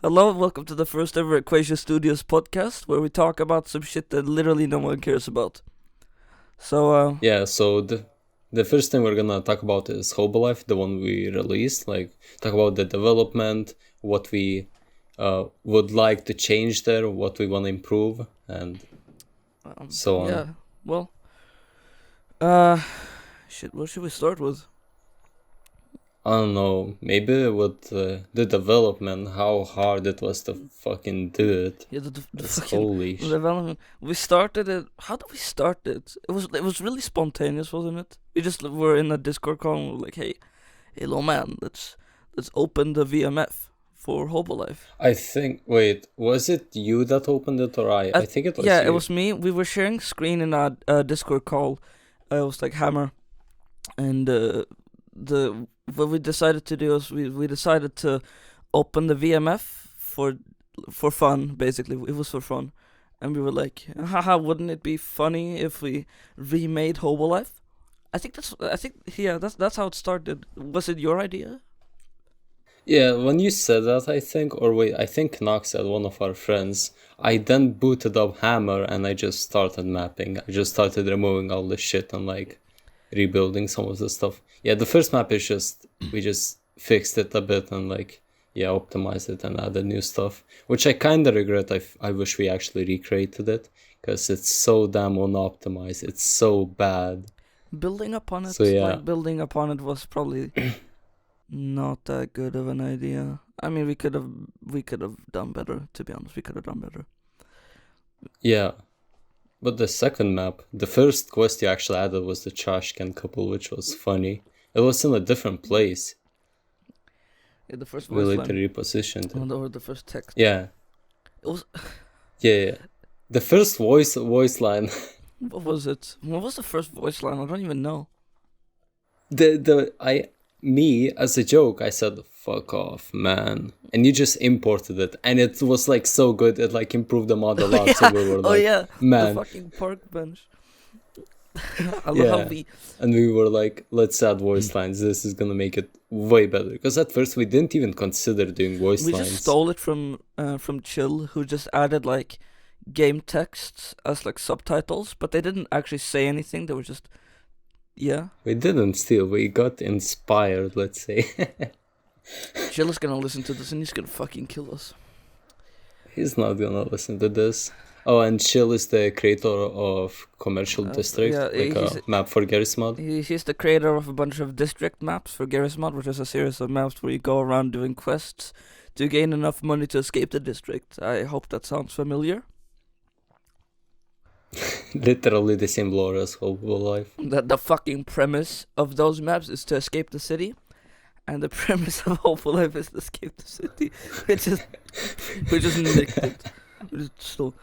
Hello and welcome to the first ever Equation Studios podcast where we talk about some shit that literally no one cares about. So, So the first thing we're gonna talk about is Hobo Life, the one we released. Like talk about the development, what we would like to change there, what we want to improve, and so on. yeah, well, uh, shit, what should we start with? I don't know, maybe with the development, how hard it was to fucking do it. Yeah, the It's fucking holy development. We started it. How did we start it? It was really spontaneous, wasn't it? We just were in a Discord call and we were like, hey, little man, let's open the VMF for Hobo Life. I think, wait, was it you that opened it or I? Uh, I think it was yeah, it you. was me. We were sharing screen in a Discord call. It was like Hammer, and the what we decided to do is we decided to open the VMF for fun. Basically, it was for fun, and we were like, haha, wouldn't it be funny if we remade Hobo Life? That's how it started. Was it your idea? Yeah, when you said that, I think, or wait, I think Knox said, one of our friends, I then booted up Hammer and I just started mapping. I just started removing all the shit and like rebuilding some of the stuff. Yeah, the first map is just, we just fixed it a bit and like, yeah, optimized it and added new stuff, which I kind of regret. I wish we actually recreated it because it's so damn unoptimized. It's so bad. Building upon So it, yeah. like building upon it, was probably not that good of an idea. I mean, we could have done better. To be honest, we could have done better. Yeah. But the second map, the first quest you actually added was the trash can couple, which was funny. It was in a different place. Yeah, the first We voice later line, repositioned it. or the first text. Yeah, It was yeah. The first voice line. What was it? What was the first voice line? I don't even know. Me as a joke, I said "fuck off, man," and you just imported it, and it was like so good. It like improved the mod a Oh lot. So yeah, we were oh like, yeah, the man, fucking park bench. I love how yeah. we. And we were like, let's add voice lines. This is gonna make it way better. Because at first we didn't even consider doing voice We just lines. stole it from Chill, who just added like game texts as like subtitles, but they didn't actually say anything. They were just yeah. We didn't steal, we got inspired, let's say. Chill is gonna listen to this and he's gonna fucking kill us. He's not gonna listen to this. Oh, and Chill is the creator of Commercial District, Yeah, like a map for Garry's Mod. he's the creator of a bunch of district maps for Garry's Mod, which is a series of maps where you go around doing quests to gain enough money to escape the district. I hope that sounds familiar. Literally the same lore as Hobo Life. The fucking premise of those maps is to escape the city, and the premise of Hobo Life is to escape the city. We just nicked it. We just stole.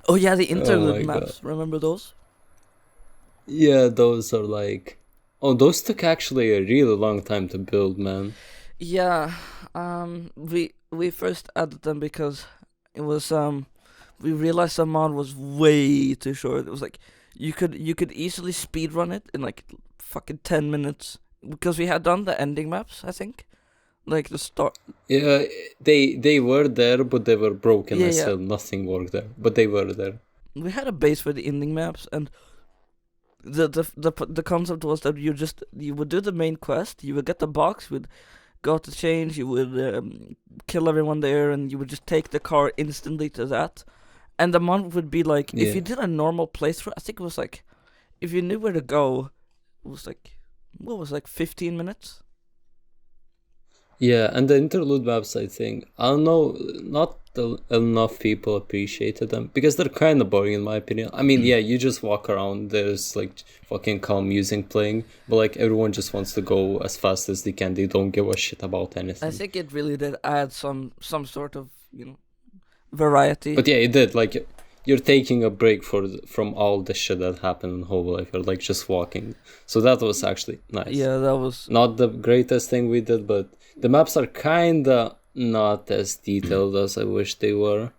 Oh yeah, the interlude maps. God. Remember those? Yeah, those are like... Oh, those took actually a really long time to build, man. Yeah. We first added them because it was we realized the mod was way too short. It was like you could easily speed run it in like fucking 10 minutes because we had done the ending maps. I think, like the start. Yeah, they were there, but they were broken. Yeah, I yeah. still nothing worked there, but they were there. We had a base for the ending maps, and the concept was that you would do the main quest, you would get the box, you would go to change, you would kill everyone there, and you would just take the car instantly to that. And the mod would be like, if you Yeah. did a normal playthrough, I think it was like, if you knew where to go, it was like, what was it, like 15 minutes? Yeah, and the interlude maps, I think, I don't know, not enough people appreciated them because they're kind of boring in my opinion. I mean, yeah, you just walk around, there's like fucking calm music playing, but like everyone just wants to go as fast as they can. They don't give a shit about I anything. think it really did add some sort of, variety. But yeah, it did. Like, you're taking a break from all the shit that happened in whole life. You're like just walking. So that was actually nice. Yeah, that was. Not the greatest thing we did, but the maps are kinda not as detailed as I wish they were.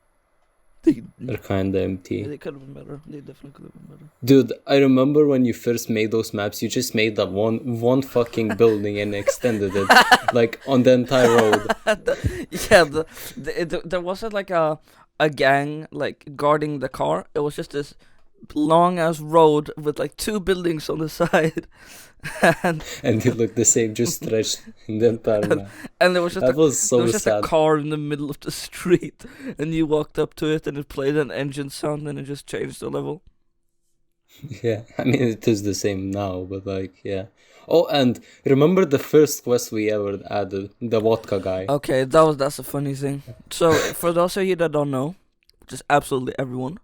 They're kind of empty. They could have been better. They definitely could have been better. Dude, I remember when you first made those maps, you just made that one fucking building and extended it, like, on the entire road. There wasn't like a gang like guarding the car. It was just this long ass road with like 2 buildings on the side, and they looked the same, just stretched in the entire map. And there was just that was so there was just sad. a car in the middle of the street, and you walked up to it, and it played an engine sound, and it just changed the level. Yeah, I mean, it is the same now, but like, yeah. Oh, and remember the first quest we ever added, the vodka guy. Okay, that's a funny thing. So for those of you that don't know, which is absolutely everyone,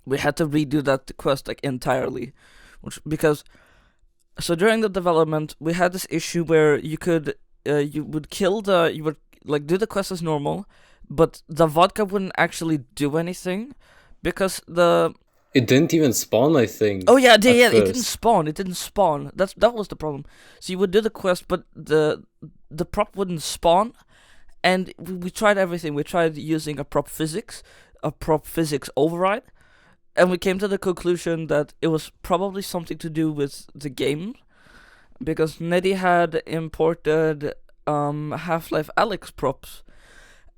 we had to redo that quest like entirely, because during the development we had this issue where you would do the quest as normal, but the vodka wouldn't actually do anything because it didn't even spawn, I think. Oh yeah, it didn't spawn. It didn't spawn. That was the problem. So you would do the quest, but the prop wouldn't spawn, and we tried everything. We tried using a prop physics override, and we came to the conclusion that it was probably something to do with the game, because Neddy had imported Half-Life Alyx props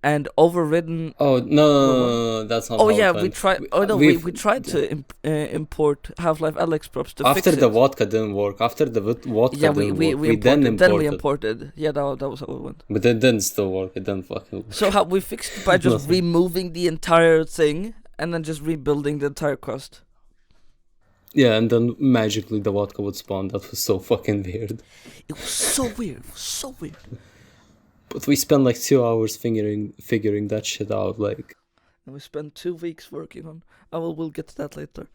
and overridden. Oh no, that's not. Oh yeah, we tried. Oh no, we tried to import Half-Life Alyx props to fix it. After the vodka didn't work, after the vodka didn't work, we then imported. Yeah, that was how it went. But it didn't still work. It didn't fucking work. So how we fixed it by just removing the entire thing and then just rebuilding the entire quest. Yeah, and then magically the vodka would spawn. That was so fucking weird. It was so weird. But we spent like 2 hours figuring that shit out, like. And we spent 2 weeks working on. We'll get to that later.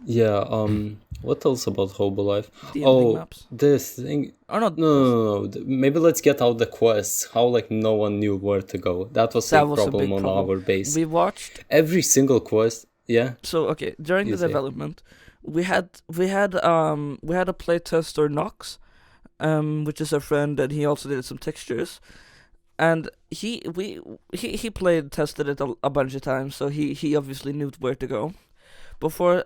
Yeah. What else about Hobo Life? Maps. This thing. Oh no. No. Maybe let's get out the quests. How like no one knew where to go. That was a problem on our base. We watched every single quest. Yeah. So okay, during the development, we had a playtester Nox. Which is a friend, and he also did some textures, and he tested it a bunch of times, so he obviously knew where to go. But for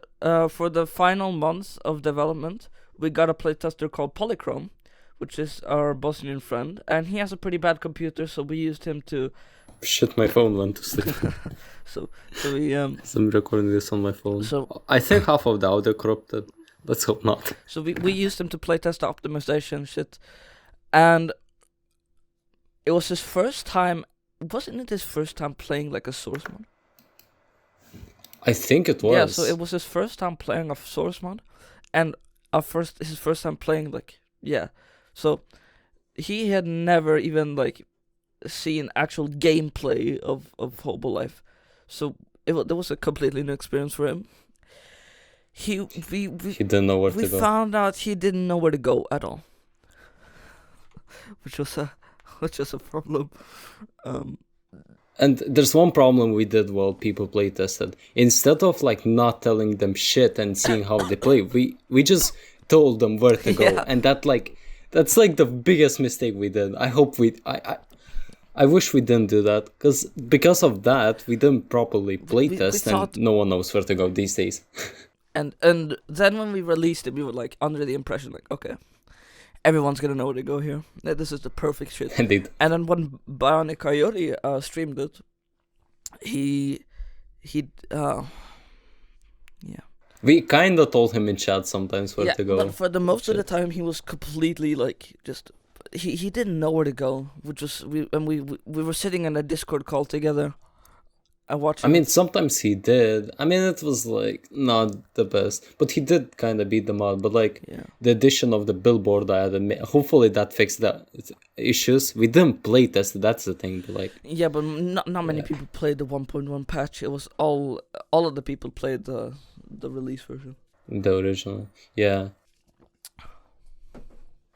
the final months of development, we got a playtester called Polychrome, which is our Bosnian friend, and he has a pretty bad computer, so we used him to. Shit, my phone went to sleep. so we So I'm recording this on my phone. So I think half of the audio corrupted. Let's hope not. So we used him to playtest the optimization shit, and it was his first time. Wasn't it his first time playing like a source mod? I think it was. Yeah, so it was his first time playing a source mod, and his first time playing So he had never even like seen actual gameplay of Hobo Life, so there was a completely new experience for him. He didn't know where to go. We found out he didn't know where to go at all, which was a problem. And there's one problem we did while people play tested. Instead of like not telling them shit and seeing how they play, we just told them where to go, and that's like the biggest mistake we did. I wish we didn't do that, because of that we didn't properly play test, and no one knows where to go these days. And then when we released it, we were like under the impression like, okay, everyone's gonna know where to go here. This is the perfect shit. Indeed. And then when Bionic Coyote streamed it, we kind of told him in chat sometimes where to go. But for the most of the time, he was completely like just he didn't know where to go. We were sitting in a Discord call together. I mean, sometimes he did. I mean, it was like not the best, but he did kind of beat them out. But like the addition of the billboard I added, hopefully that fixed the issues. We didn't play test. That's the thing. But like but not many people played the 1.1 patch. It was all of the people played the release version. The original, yeah.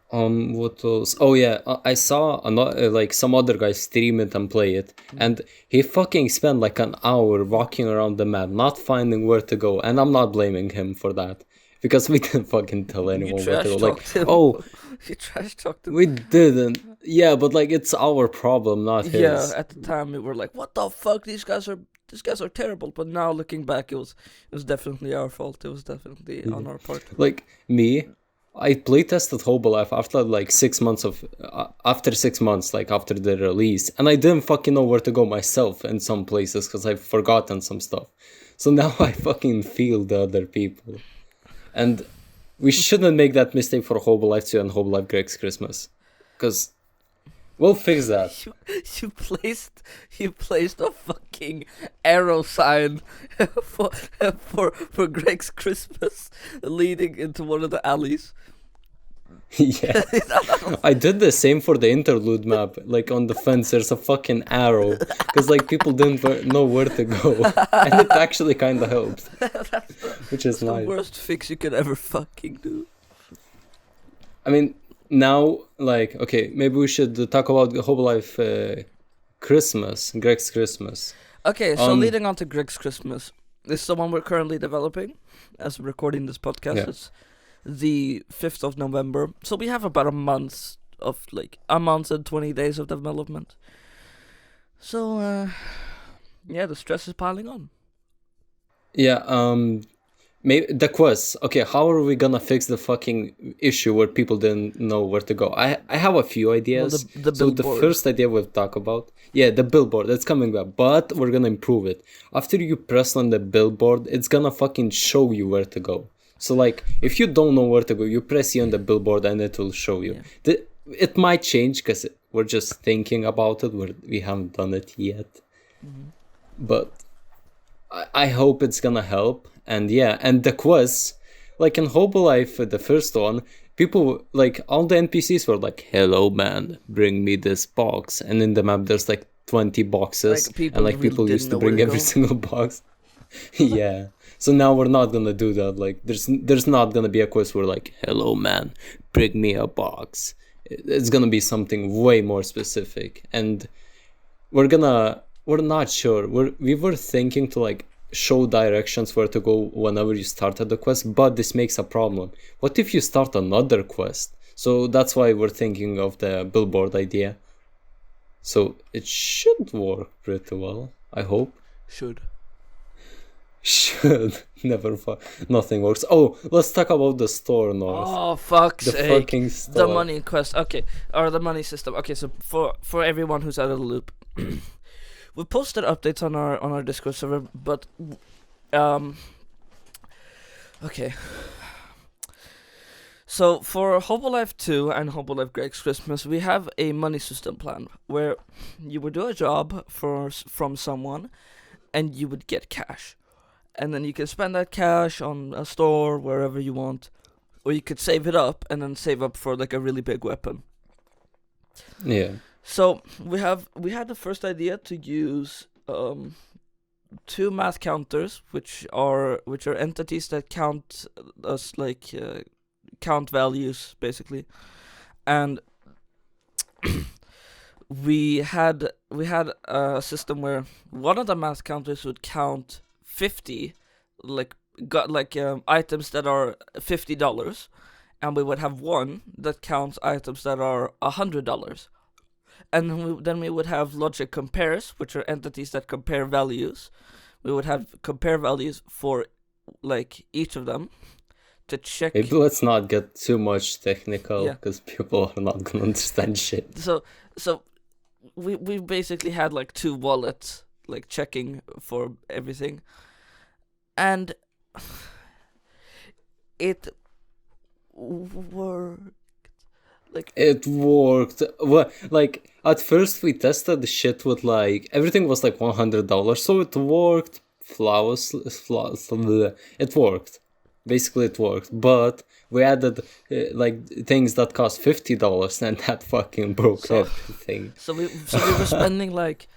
What else? Oh yeah, I saw another, some other guy stream it and play it, and he fucking spent like an hour walking around the map, not finding where to go, and I'm not blaming him for that, because we didn't fucking tell anyone where to go. Like, you trash talked him. We didn't. Yeah, but like it's our problem, not Yeah, his. at the time we were like, "What the fuck? These guys are terrible." But now looking back, it was definitely our fault. It was definitely Yeah. on our part. Like me, I playtested Hobo Life after like 6 months of after 6 months, like after the release, and I didn't fucking know where to go myself in some places because I've forgotten some stuff. So now I fucking feel the other people, and we shouldn't make that mistake for Hobo Life 2 and Hobo Life Greg's Christmas, because we'll fix that. You, you placed a fucking arrow sign for for Greg's Christmas, leading into one of the alleys. Yeah. I did the same for the interlude map. Like on the fence, there's a fucking arrow because like people didn't know where to go, and it actually kind of helped, which is It's the nice. worst fix you could ever fucking do. I mean, now like okay, maybe we should talk about Hobo Life Christmas, Greg's Christmas. Okay, so Um, leading on to Greg's Christmas, this is the one we're currently developing as we're recording this podcast. Yeah. It's the 5th of November. So we have about a month and 20 days of development. So, yeah, the stress is piling on. Yeah. Maybe the quest. Okay, how are we gonna fix the fucking issue where people didn't know where to go? I have a few ideas. Well, the So the billboard. first idea we'll talk about, yeah, the billboard. That's coming back, but we're gonna improve it. After you press on the billboard, it's gonna fucking show you where to go. So like, if you don't know where to go, you press E on the billboard and it will show you. Yeah. It might change because we're just thinking about it. We haven't done it yet, but I hope it's gonna help. And yeah, and the quests, like in Hobo Life, the first one, people, like, all the NPCs were like, hello man, bring me this box. And in the map, there's like 20 boxes. Like, people and like really people didn't used know to bring where to every go. single box. Yeah. So now we're not gonna do that. Like, there's not gonna be a quest where like, hello man, bring me a box. It's gonna be something way more specific. And we're not sure. We were thinking to like show directions where to go whenever you started the quest, but this makes a problem. What if you start another quest? So that's why we're thinking of the billboard idea. So it should work pretty well, I hope. Should. Should. Nothing works. Oh, let's talk about the store, North. Oh, fuck's The sake. fucking store. The money quest. Okay, or the money system. Okay, so for everyone who's out of the loop, we posted updates on our Discord server, but okay. So for Hobo Life 2 and Hobo Life Greg's Christmas, we have a money system plan where you would do a job from someone, and you would get cash, and then you can spend that cash on a store wherever you want, or you could save it up and then save up for like a really big weapon. Yeah. So we had the first idea to use two math counters, which are entities that count us like count values basically, and we had a system where one of the math counters would count 50 items that are $50, and we would have one that counts items that are $100. And then we would have logic compares, which are entities that compare values. We would have compare values for like each of them to check. Maybe let's not get too much technical Yeah. because people are not gonna understand shit. So we basically had like two wallets like checking for everything, and it worked. It worked. Well, like at first we tested the shit with like everything was like $100, so it worked flawlessly. It worked. Basically, it worked. But we added like things that cost $50, and that fucking broke everything. So we were spending like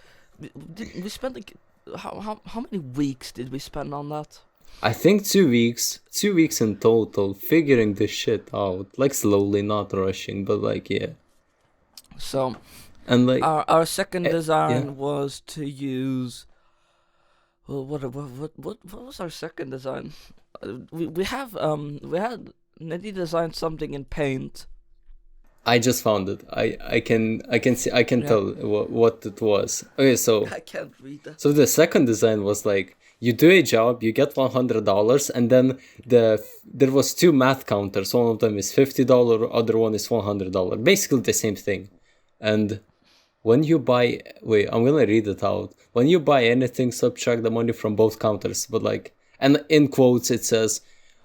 we spent like how many weeks did we spend on that? I think 2 weeks. 2 weeks in total, figuring this shit out. Like slowly, not rushing, but like yeah. So And like our second design yeah. was to use. Well, what was our second design? We had Neddy designed something in Paint. I just found it. I can tell what it was. Okay, so I can't read that. so the second design was like you do a job, you get $100, and then there was two math counters. One of them is $50, other one is $100. Basically the same thing. And when you buy, wait, I'm gonna read it out. When you buy anything, subtract the money from both counters. But like, and in quotes it says,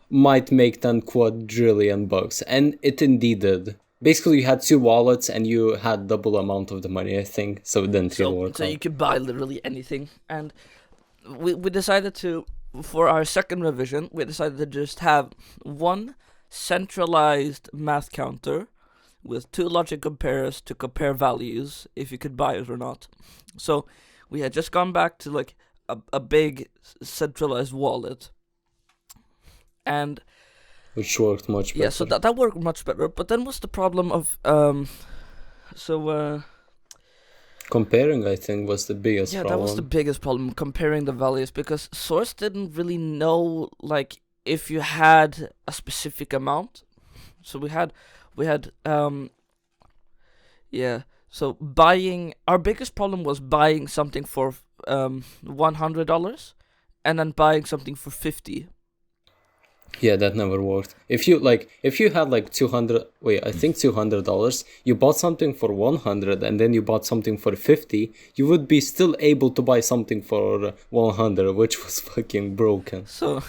might make 10 quadrillion bucks, and it indeed did. Basically, you had two wallets and you had double amount of the money, I think. So it didn't really work So out. you could buy literally anything, and we decided to, for our second revision, we decided to just have one centralized math counter with two logic compares to compare values if you could buy it or not. So we had just gone back to like a big centralized wallet, and Which worked much better. yeah, so that worked much better. But then was the problem of Comparing, I think, was the biggest yeah, problem. that was the biggest problem, comparing the values, because Source didn't really know like if you had a specific amount. So we had yeah. So buying, our biggest problem was buying something for $100 and then buying something for 50. Yeah, that never worked. If you had like 200, wait, I think $200, you bought something for 100 and then you bought something for 50, you would be still able to buy something for 100, which was fucking broken. So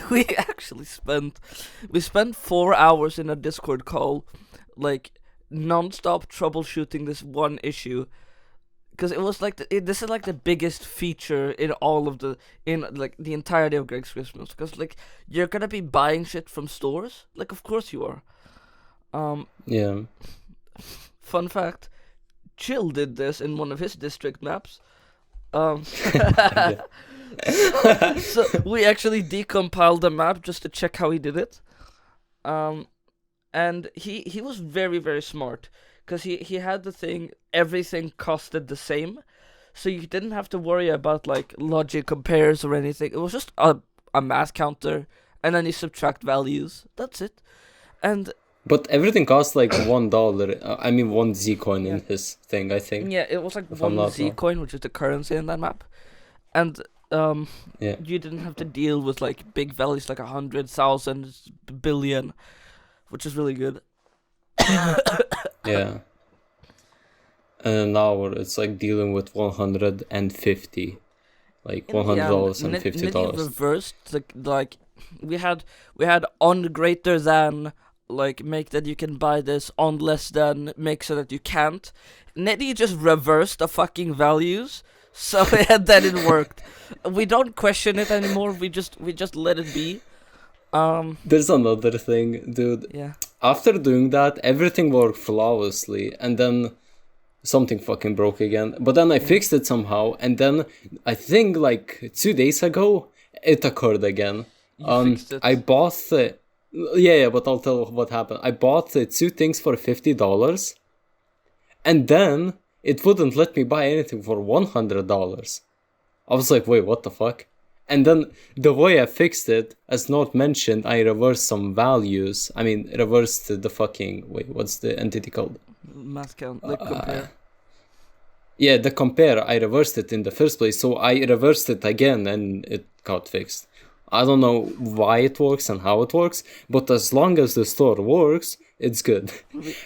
we actually spent 4 hours in a Discord call, like non-stop troubleshooting this one issue, because it was like this is like the biggest feature in all of in like the entirety of Greg's Christmas, because like you're gonna be buying shit from stores, like of course you are. Yeah. Fun fact, Chill did this in one of his district maps. So we actually decompiled the map just to check how he did it. And he was very, very smart, because he had the thing, everything costed the same, so you didn't have to worry about like logic compares or anything. It was just a math counter, and then you subtract values. That's it. And But everything costs like $1. I mean, one Z coin in his thing, I think. yeah, it was like If I'm one not Z wrong. coin, which is the currency in that map. And you didn't have to deal with like big values like 100,000 billion, which is really good. Yeah. And now it's like dealing with 150, like $100 and $50. Reversed, like we had on greater than, like make that you can buy this, on less than make so that you can't. Netty just reversed the fucking values, so then it worked. We don't question it anymore. We just let it be. There's another thing, dude. Yeah. After doing that, everything worked flawlessly, and then something fucking broke again. But then I fixed it somehow, and then I think like 2 days ago, it occurred again. Fixed it. I bought but I'll tell what happened. I bought two things for $50, and then it wouldn't let me buy anything for $100. I was like, wait, what the fuck? And then the way I fixed it, as not mentioned, I reversed some values. I mean, reversed the fucking, wait, what's the entity called? Math count, like compare. Yeah, the compare, I reversed it in the first place, so I reversed it again and it got fixed. I don't know why it works and how it works, but as long as the store works, it's good.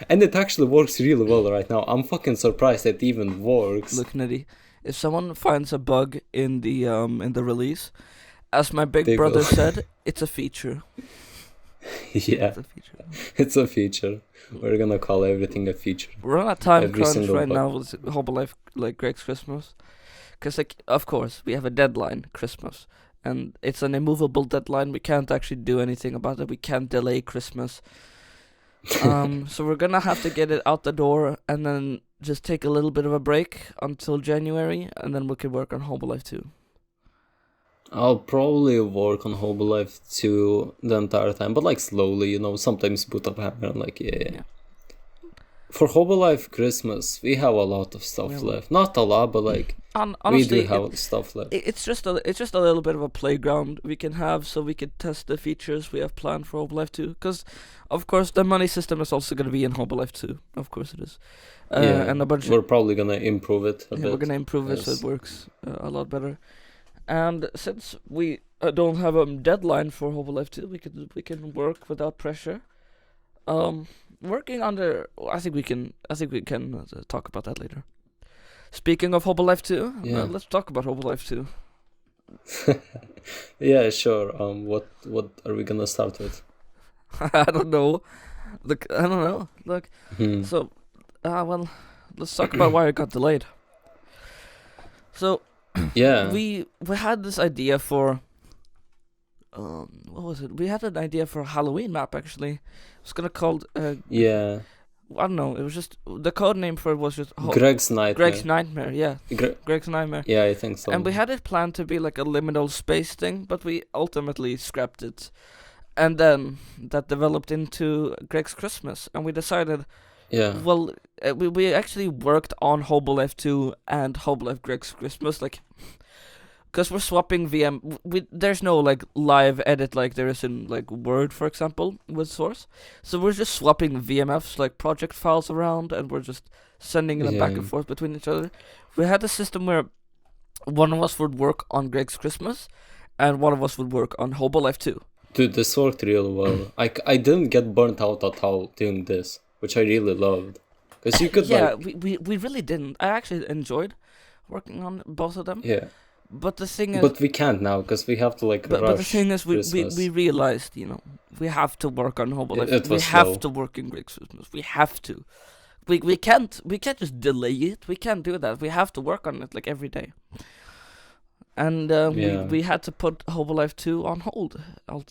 And it actually works really well right now. I'm fucking surprised it even works. Look, Nitty, if someone finds a bug in the release, as my big brother said, it's a feature. Yeah, it's a feature. We're gonna call everything a feature. We're on a time Every crunch single right bug. now with Hobo Life, like Greg's Christmas, because like of course we have a deadline, Christmas, and it's an immovable deadline. We can't actually do anything about it. We can't delay Christmas. So we're gonna have to get it out the door and then just take a little bit of a break until January, and then we can work on Hobo Life 2. I'll probably work on Hobo Life 2 the entire time, but like slowly, sometimes boot up hammer and like, yeah. For Hobo Life Christmas, we have a lot of stuff left. Not a lot, but like honestly, we do have stuff left. it's just a little bit of a playground we can have, so we can test the features we have planned for Hobo Life 2. Because, of course, the money system is also going to be in Hobo Life 2. Of course, it is. And a bunch. We're probably gonna improve it a bit. We're gonna improve it so it works a lot better. And since we don't have a deadline for Hobo Life 2, we can work without pressure. Working under, I think we can talk about that later. Speaking of Hobo Life 2, let's talk about Hobo Life 2. Yeah, sure. What are we gonna start with? I don't know. Look, I don't know. Look, so, well, let's talk about why it got delayed. So, yeah, we had this idea for, what was it? We had an idea for a Halloween map, actually. It was gonna called, yeah. I don't know. It was just the code name for it was just Greg's Nightmare. Greg's Nightmare, yeah. Greg's Nightmare. Yeah, I think so. And we had it planned to be like a liminal space thing, but we ultimately scrapped it. And then that developed into Greg's Christmas, and we decided, well, we actually worked on Hobo Life 2 and Hobo Life Greg's Christmas, like, because we're swapping VM. There's no like live edit like there is in like Word, for example, with Source. So we're just swapping VMFs, like project files around, and we're just sending them back and forth between each other. We had a system where one of us would work on Greg's Christmas, and one of us would work on Hobo Life 2. Dude, this worked really well. I didn't get burnt out at all doing this, which I really loved. Because you could we really didn't. I actually enjoyed working on both of them. Yeah. But the thing is... But we can't now, because we have to, like, rush But the thing is, Christmas. we realized, we have to work on Hobo Life. We have to work in Greg's Christmas. We have to. We can't just delay it. We can't do that. We have to work on it, like, every day. And we had to put Hobo Life 2 on hold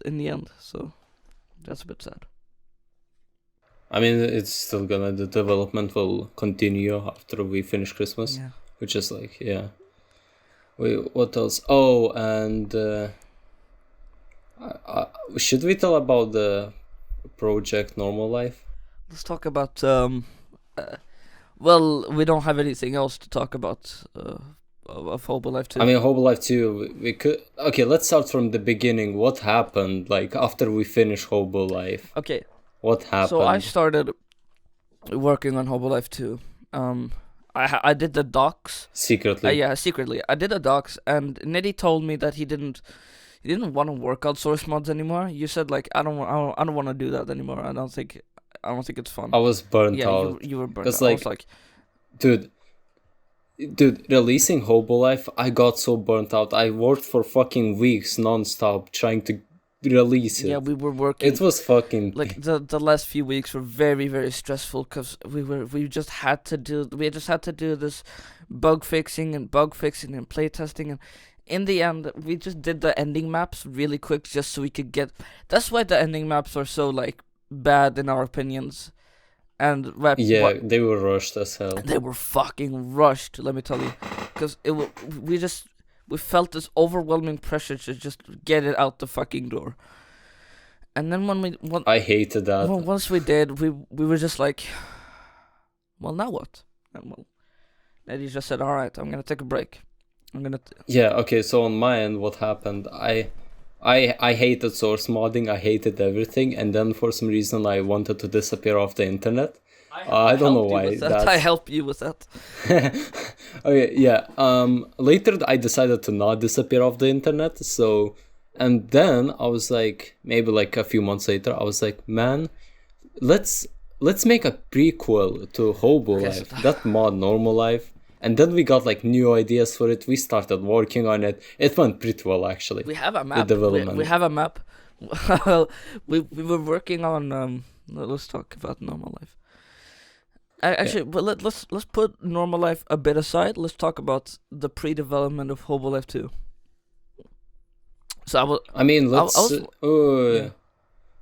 in the end, so that's a bit sad. I mean, it's still the development will continue after we finish Christmas, which is like, Wait, what else? Oh, and should we tell about the project Normal Life? Let's talk about, well, we don't have anything else to talk about of Hobo Life 2. I mean, Hobo Life 2, we could... Okay, let's start from the beginning. What happened, like, after we finished Hobo Life? Okay. What happened? So I started working on Hobo Life 2. I did the docs secretly. Secretly. I did the docs, and Niddy told me that he didn't want to work on source mods anymore. You said like I don't want to do that anymore. I don't think it's fun. I was burnt out. You were burnt out. Like, I was like, dude, releasing Hobo Life, I got so burnt out. I worked for fucking weeks non-stop trying to release it. Yeah, we were working. It was fucking like the last few weeks were very, very stressful because we just had to do this bug fixing and playtesting, and in the end we just did the ending maps really quick just so we could get. That's why the ending maps are so like bad in our opinions, and they were rushed as hell. They were fucking rushed, let me tell you, because we felt this overwhelming pressure to just get it out the fucking door. And then I hated that. Once we did, we were just like, well, now what? And Eddie just said, all right, I'm gonna take a break. Okay, so on my end, what happened? I hated source modding, I hated everything, and then for some reason I wanted to disappear off the internet. I don't know why. I help you with that. Okay, yeah. Later I decided to not disappear off the internet. So, and then I was like, maybe like a few months later, I was like, man, let's make a prequel to Hobo Life. That mod Normal Life. And then we got like new ideas for it. We started working on it. It went pretty well, actually. We have a map. The development. We have a map. we were working on. Let's talk about Normal Life. Actually, but let's put Normal Life a bit aside. Let's talk about the pre-development of Hobo Life 2. So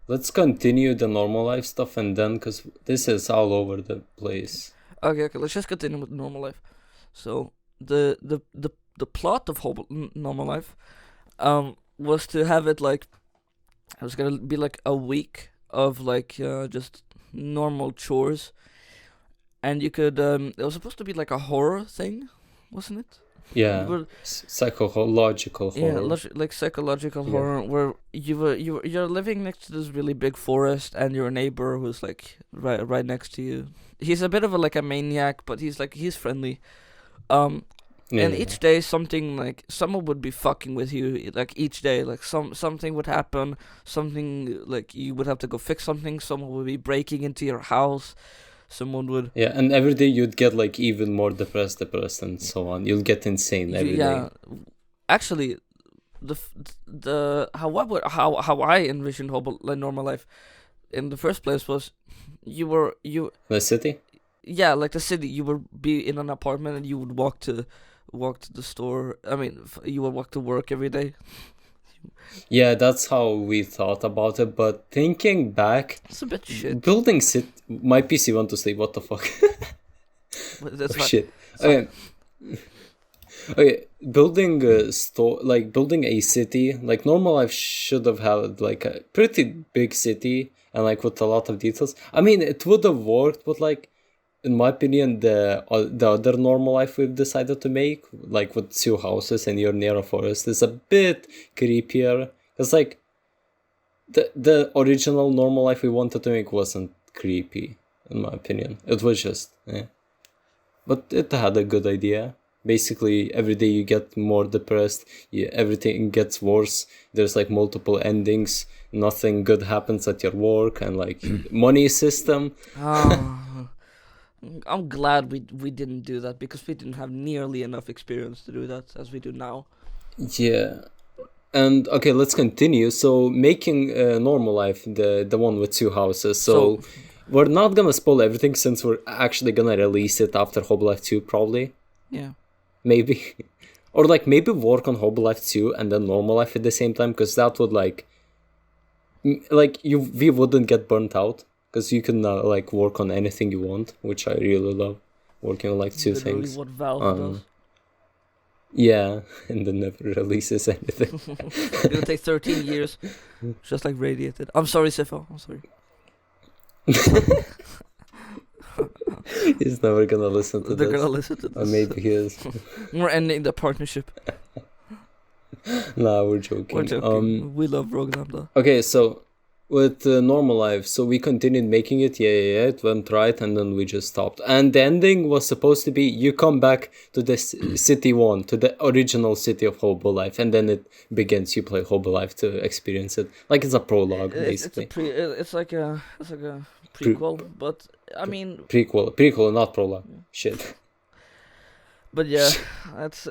let's continue the Normal Life stuff, and then because this is all over the place. Okay, let's just continue with Normal Life. So the plot of Normal Life was to have it like it was gonna be like a week of like just normal chores. and you could it was supposed to be like a horror thing, wasn't it? You Yeah, were psychological Yeah, horror. like psychological Yeah. horror, where you're living next to this really big forest, and your neighbor who's like right next to you. He's a bit of a like a maniac, but he's friendly. Um, and Yeah. each day something like someone would be fucking with you. Like each day, like something would happen. Something like you would have to go fix something. Someone would be breaking into your house. Someone would. Yeah, and every day you'd get like even more depressed, and so on. You'll get insane every day. Yeah, actually, how I envisioned like normal life in the first place was you The city? yeah, like the city. You would be in an apartment and you would walk to the store. I mean, you would walk to work every day. Yeah, that's how we thought about it. But thinking back, It's a bit shit, building sit. My PC want to sleep. What the fuck? but that's Oh fine. shit. It's fine. Okay. Okay, building a store, like building a city, like normal life should have had like a pretty big city and like with a lot of details. I mean, it would have worked, but like in my opinion, the other normal life we've decided to make, like with two houses and you're near a forest, is a bit creepier. It's like the original normal life we wanted to make wasn't creepy, in my opinion. It was just, but it had a good idea. Basically, every day you get more depressed. Everything gets worse. There's like multiple endings. Nothing good happens at your work, and like money system. Oh, I'm glad we didn't do that because we didn't have nearly enough experience to do that as we do now. Yeah. And okay, let's continue. So making normal life, the one with two houses. So we're not gonna spoil everything since we're actually gonna release it after Hobo Life 2 probably. Yeah. Maybe. Or like maybe work on Hobo Life 2 and then normal life at the same time, because that would like we wouldn't get burnt out because you can like work on anything you want, which I really love, working on like two Literally things. what Valve does. Yeah, and then never releases anything. It's gonna take 13 years, just like Radiated. I'm sorry, Sifo. I'm sorry. He's never gonna listen to They're this. gonna listen to this. Or maybe he is. We're ending the partnership. Nah, we're joking. We're joking. We love Rogue Lambda. Okay, so with normal life, so we continued making it. Yeah, it went right, and then we just stopped. And the ending was supposed to be you come back to the city one, to the original city of Hobo Life, and then it begins. You play Hobo Life to experience it, like it's a prologue, basically. It's like a prequel, but I mean prequel, not prologue. Shit. But yeah, it's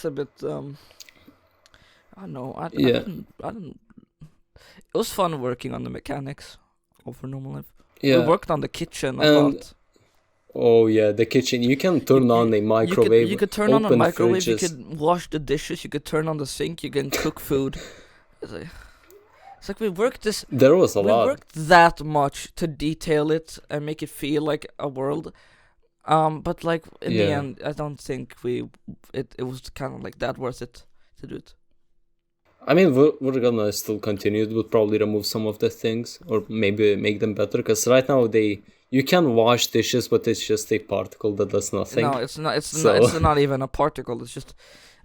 a bit I don't know. I didn't. It was fun working on the mechanics of normal life. Yeah. We worked on the kitchen a And- lot. Oh yeah, the kitchen. You can turn on a microwave. You could turn on a open microwave. You fridges. could wash the dishes. You could turn on the sink. You can cook food. It's like we worked this. There was a We lot. worked that much to detail it and make it feel like a world. But like in the Yeah. end, I don't think it was kind of like that worth it to do it. I mean, we're gonna still continue. We'll probably remove some of the things, or maybe make them better. Because right now you can wash dishes, but it's just a particle that does nothing. No, it's not. So- It's not even a particle. It's just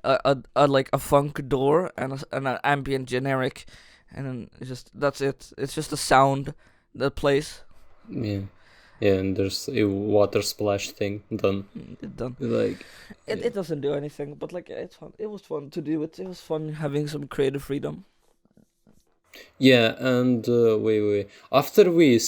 a like a funk door and an ambient generic, and then that's it. It's just a sound that plays. Yeah, and there's a water splash thing done. Done. Like, It doesn't do anything, but like it's fun. It was fun to do it. It was fun having some creative freedom. yeah, and wait. After we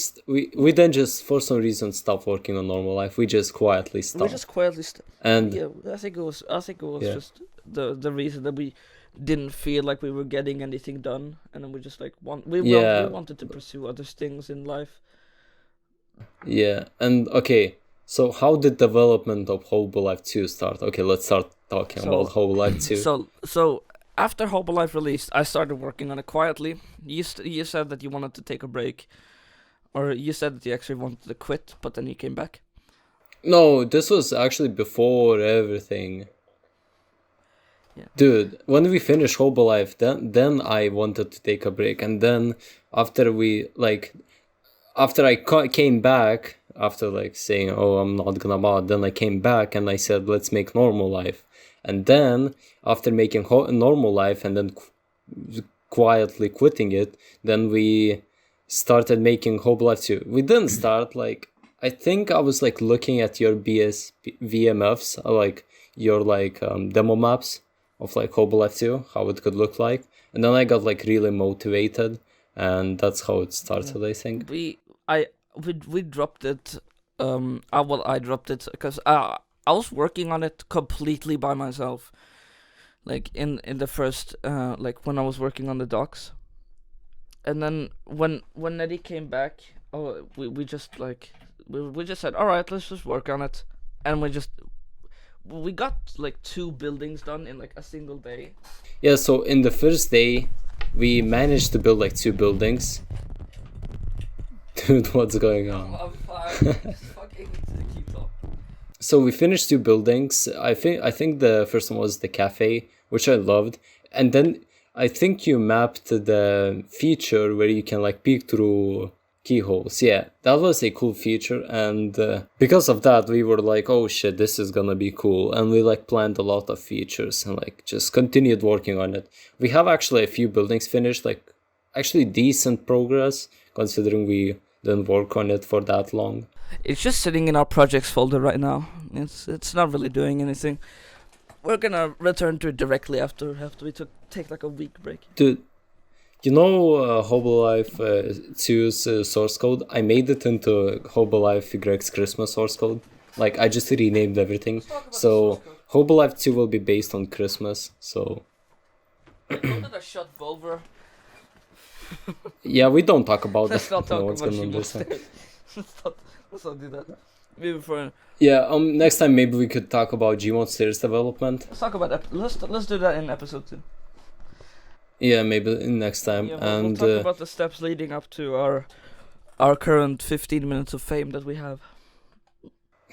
then just for some reason stopped working on normal life. We just quietly stopped. We just quietly. and Yeah, I think it was Yeah. just the reason that we didn't feel like we were getting anything done, and then we just like we wanted to pursue other things in life. yeah, and okay. So how did development of Hobo Life 2 start? Okay, let's start talking So- about Hobo Life 2. So after Hobo Life released, I started working on it quietly. You said that you wanted to take a break, or you said that you actually wanted to quit, but then you came back. No, this was actually before everything. Yeah. Dude, when we finished Hobo Life, then I wanted to take a break, and then after I came back, after like saying, oh, I'm not gonna mod. Then I came back and I said, let's make Normal Life. And then after making Normal Life and then quietly quitting it, then we started making Hobo Life 2. We didn't start, like, I think I was like looking at your VMFs, like your like demo maps of like Hobo Life 2, how it could look like. And then I got like really motivated, and that's how it started, I think. We dropped it. I dropped it because I was working on it completely by myself. Like in the first like when I was working on the docs, and then when Eddie came back, we just like we just said, all right, let's just work on it, and we got like 2 buildings done in like a single day. Yeah, so in the first day, we managed to build like 2 buildings. Dude, what's going on? I'm fine. Just fucking keep talking. So we finished 2 buildings. I think the first one was the cafe, which I loved, and then I think you mapped the feature where you can like peek through keyholes. Yeah, that was a cool feature, and because of that we were like, oh shit, this is gonna be cool, and we like planned a lot of features and like just continued working on it. We have actually a few buildings finished, like actually decent progress considering we didn't work on it for that long. It's just sitting in our projects folder right now. It's not really doing anything. We're gonna return to it directly after we take like a week break. Dude, you know Hobo Life 2's source code? I made it into Hobo Life Greg's Christmas source code. Like, I just renamed everything. So, Hobo Life 2 will be based on Christmas, so... Don't let us shut Volver. Yeah, we don't talk about Let's that. not talk No one's about gonna Shimo understand. Stairs. Let's not do that. Maybe for... Yeah, next time maybe we could talk about Gmod Stairs development. Let's talk about let's do that in episode 2. Yeah, maybe next time. Yeah, And we'll talk about the steps leading up to our current 15 minutes of fame that we have.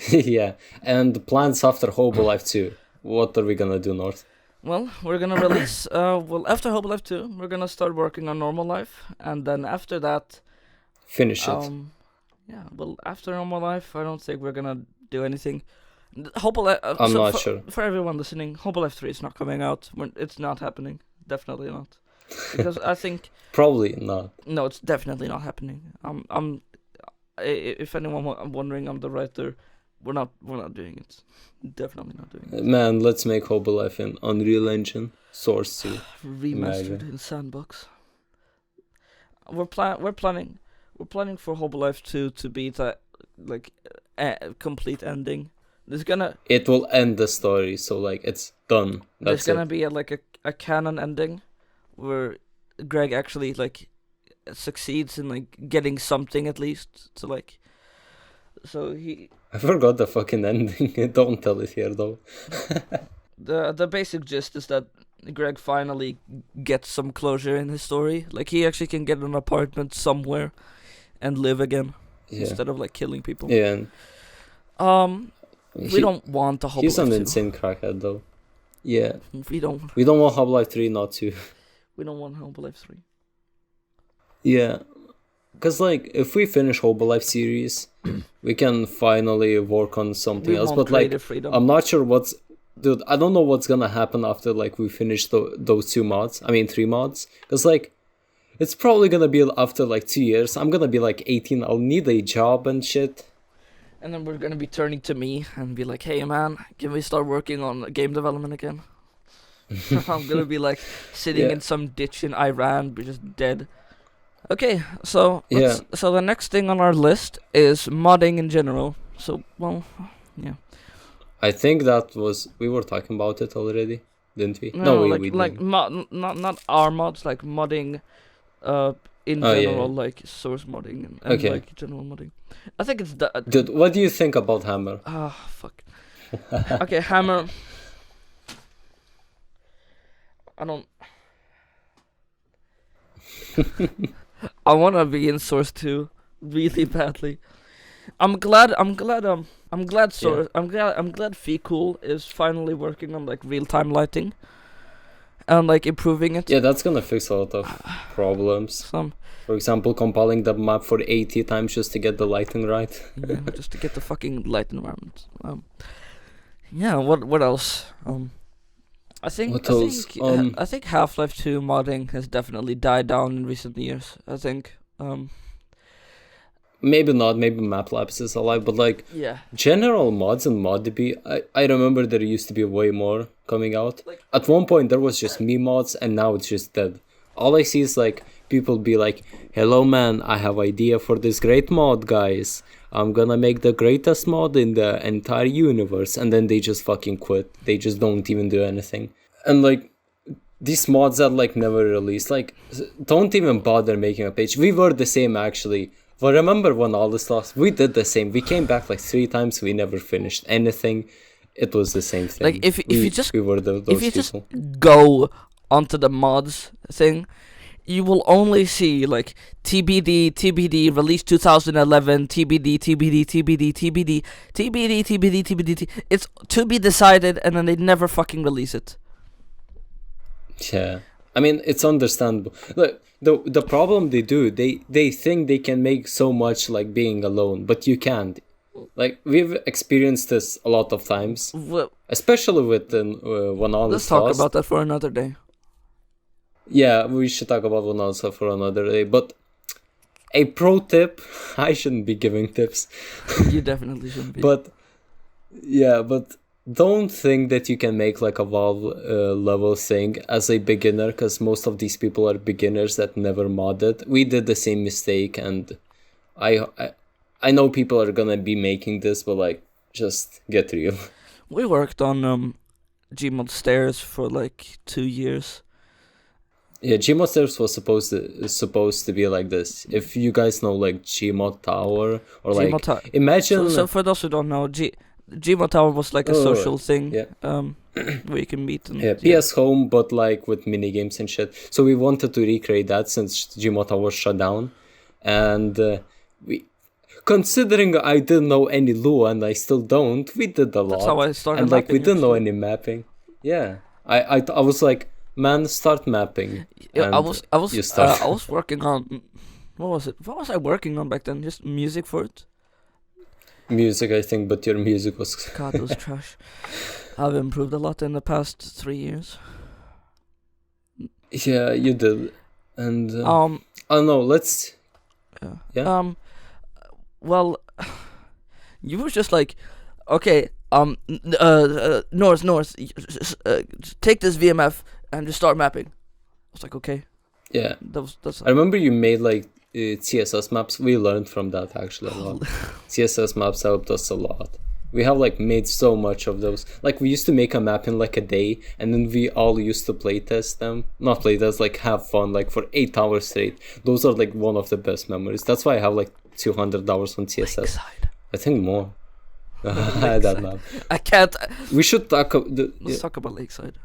yeah, and the plans after Hobo Life 2. What are we gonna do, North? Well, we're gonna release. After Hobo Life 2, we're gonna start working on Normal Life, and then after that, Finish it. Yeah. Well, after Normal Life, I don't think we're gonna do anything. Hobo Life. I'm not sure. For everyone listening, Hobo Life 3 is not coming out. It's not happening. Definitely not. Because I think Probably not. no, it's definitely not happening. If anyone wondering, I'm the writer. We're not doing it. Definitely not doing it. Man, let's make Hobo Life in Unreal Engine Source 2. Remastered in Sandbox. We're planning for Hobo Life 2 to be the like complete ending. It will end the story, so like it's done. There's gonna be a canon ending where Greg actually like succeeds in like getting something at least to like. So he. I forgot the fucking ending. Don't tell it here though. The basic gist is that Greg finally gets some closure in his story. Like he actually can get an apartment somewhere and live again instead of like killing people. Yeah. We don't want a Hobo Life 2. He's an insane crackhead though. Yeah. We don't want Hobo Life 3 not to. We don't want Hobo Life 3. Yeah. Because like if we finish Hobo Life series, we can finally work on something else. But like freedom. I'm not sure dude, I don't know what's gonna happen after like we finish those 2 mods. I mean 3 mods. Because like it's probably gonna be after like 2 years. I'm gonna be like 18. I'll need a job and shit. And then we're gonna be turning to me and be like, hey man, can we start working on game development again? I'm gonna be like sitting in some ditch in Iran, just dead. Okay, so so the next thing on our list is modding in general. So yeah. I think we were talking about it already, didn't we? No, we like not our mods, like modding, in general, like source modding and like general modding. I think it's Dude, what do you think about Hammer? Fuck. Okay, Hammer. I don't. I wanna be in Source 2 really badly. I'm glad Fecool is finally working on like real-time lighting. and like improving it. Yeah, that's gonna fix a lot of problems. For example, compiling the map for 80 times just to get the lighting right. Yeah, just to get the fucking light environment. Yeah. What else? I think What else? I think Half-Life 2 modding has definitely died down in recent years. I think. Maybe not. Maybe MapLabs is alive, but like Yeah. general mods and ModDB, I remember there used to be way more coming out. At one point there was just me mods, and now it's just dead. All I see is like people be like, "Hello man, I have idea for this great mod, guys. I'm gonna make the greatest mod in the entire universe," and then they just fucking quit. They just don't even do anything. And like these mods are like never released. Like don't even bother making a page. We were the same actually. But remember when all this lost, we did the same. We came back like 3 times. We never finished anything. It was the same thing. Like if you just we were those if you people. just go onto the mods thing, you will only see like TBD release 2011 TBD. It's to be decided, and then they never fucking release it. Yeah, I mean it's understandable. Look, the problem they do, they think they can make so much like being alone, but you can't. Like we've experienced this a lot of times, especially with One On. Let's talk about that for another day. Yeah, we should talk about One On for another day. But a pro tip, I shouldn't be giving tips. You definitely shouldn't be. But don't think that you can make like a Valve level thing as a beginner, because most of these people are beginners that never modded. We did the same mistake, and I know people are gonna be making this, but like just get real. We worked on Gmod Stairs for like 2 years. Yeah, Gmod Stairs was supposed to be like this. If you guys know like Gmod Tower or like imagine. So for those who don't know, Gmod Tower was like a social thing, yeah. Where you can meet. And, PS Home, but like with mini games and shit. So we wanted to recreate that since Gmod Tower shut down, and we, considering I didn't know any Lua and I still don't, we did a lot. That's how I started. And like we didn't know any mapping. Yeah, I was like, man, start mapping. Yeah, I was working on. What was it? What was I working on back then? Just music for it. Music, I think, but your music was... God, it was trash. I've improved a lot in the past 3 years. Yeah, you did. And... I don't know, let's... Yeah? Well... You were just like... Okay, North, take this VMF and just start mapping. I was like, okay. Yeah. That's. I remember you made like CSS maps. We learned from that actually a lot. CSS maps helped us a lot. We have like made so much of those. Like we used to make a map in like a day, and then we all used to playtest them. Not playtest, like have fun, like for 8 hours straight. Those are like one of the best memories. That's why I have like $200 on CSS. Lakeside. I think more. That map. I can't. We should talk. Let's talk about Lakeside.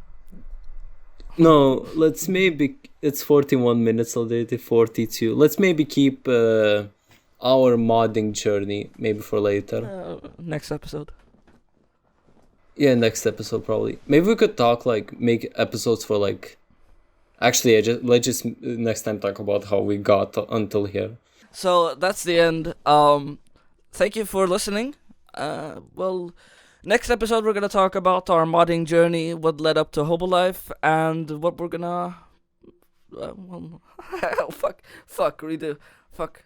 No, let's maybe. It's 41 minutes already, 42. Let's maybe keep our modding journey maybe for later. Next episode. Yeah, next episode probably. Maybe we could talk like make episodes for like. Actually, let's just next time talk about how we got until here. So that's the end. Thank you for listening. Well, next episode we're gonna talk about our modding journey, what led up to Hobo Life, and what we're gonna. Redo. Fuck.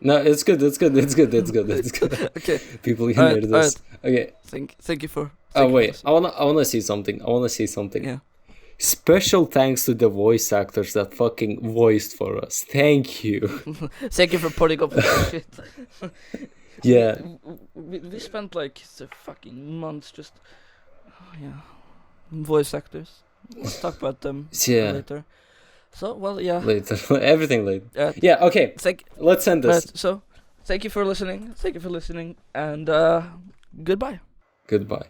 No, it's good. Okay. People can hear this. Okay. Thank you for. Oh wait, I wanna see something. Yeah. Special thanks to the voice actors that fucking voiced for us. Thank you. Thank you for putting up with that shit. Yeah. We spent like the fucking months just. Voice actors. Let's talk about them later. So, well, yeah. Later. Everything later. Yeah, okay. Let's end this. So, thank you for listening. And goodbye. Goodbye.